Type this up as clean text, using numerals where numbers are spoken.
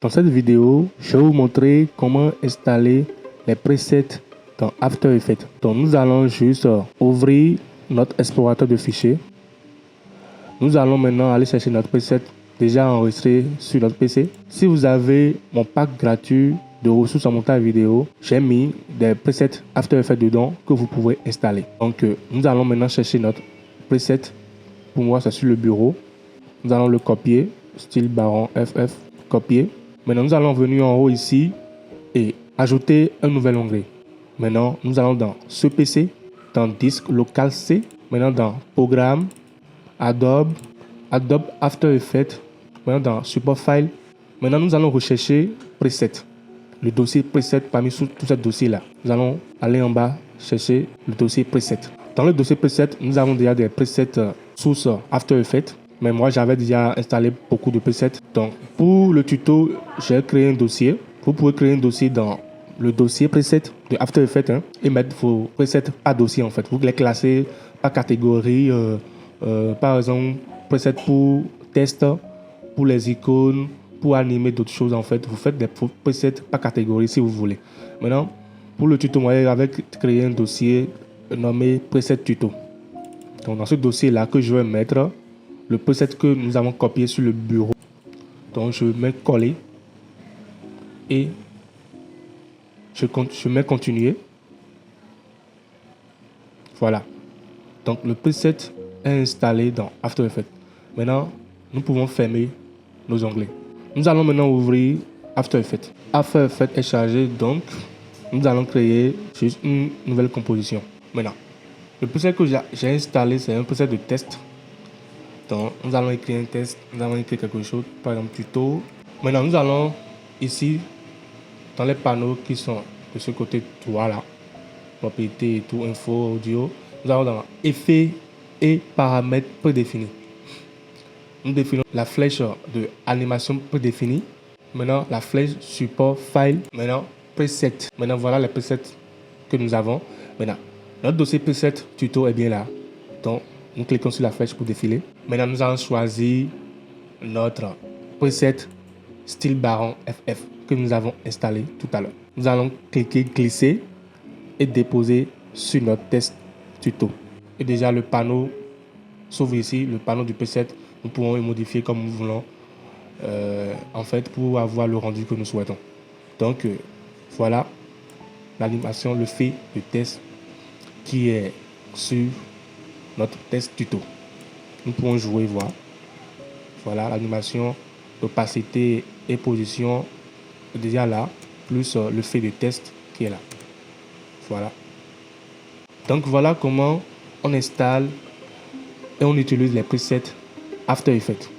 Dans cette vidéo, je vais vous montrer comment installer les presets dans After Effects. Donc nous allons juste ouvrir notre explorateur de fichiers. Nous allons maintenant aller chercher notre preset déjà enregistré sur notre PC. Si vous avez mon pack gratuit de ressources en montage vidéo, j'ai mis des presets After Effects dedans que vous pouvez installer. Donc nous allons maintenant chercher notre preset. Pour moi, c'est sur le bureau. Nous allons le copier, style baron FF, copier. Maintenant, nous allons venir en haut ici et ajouter un nouvel onglet. Maintenant, nous allons dans ce PC, dans disque local C. Maintenant, dans programme, Adobe After Effects. Maintenant, dans support file. Maintenant, nous allons rechercher preset. Le dossier preset parmi tous ces dossiers-là. Nous allons aller en bas, chercher le dossier preset. Dans le dossier preset, nous avons déjà des presets source After Effects. Mais moi, j'avais déjà installé beaucoup de presets. Donc, pour le tuto, j'ai créé un dossier. Vous pouvez créer un dossier dans le dossier preset de After Effects et mettre vos presets par dossier en fait. Vous les classez par catégorie. Par exemple, preset pour test, pour les icônes, pour animer d'autres choses en fait. Vous faites des presets par catégorie si vous voulez. Maintenant, pour le tuto, moi, j'avais créé un dossier nommé preset tuto. Donc, dans ce dossier-là que je vais mettre le preset que nous avons copié sur le bureau. Donc, je mets coller et je mets continuer. Voilà. Donc, le preset est installé dans After Effects. Maintenant, nous pouvons fermer nos onglets. Nous allons maintenant ouvrir After Effects. After Effects est chargé, donc nous allons créer juste une nouvelle composition. Maintenant, le preset que j'ai installé, c'est un preset de test. Donc, nous allons écrire un test, nous allons écrire quelque chose, par exemple tuto. Maintenant, nous allons ici, dans les panneaux qui sont de ce côté droit là, propriété et tout, info, audio, nous allons dans effets et paramètres prédéfinis. Nous définissons la flèche de animation prédéfinie. Maintenant, la flèche support file. Maintenant, preset. Maintenant, voilà les presets que nous avons. Maintenant, notre dossier preset tuto est bien là. Donc, nous cliquons sur la flèche pour défiler. Maintenant, nous allons choisir notre preset style baron FF que nous avons installé tout à l'heure. Nous allons cliquer glisser et déposer sur notre test tuto. Et déjà, le panneau s'ouvre ici, le panneau du preset. Nous pouvons le modifier comme nous voulons, en fait, pour avoir le rendu que nous souhaitons. Donc, voilà l'animation, le fait de test qui est sur notre test tuto. Nous pouvons jouer, voir. Voilà l'animation, opacité et position déjà là, plus le fait de test qui est là. Voilà. Donc voilà comment on installe et on utilise les presets After Effects.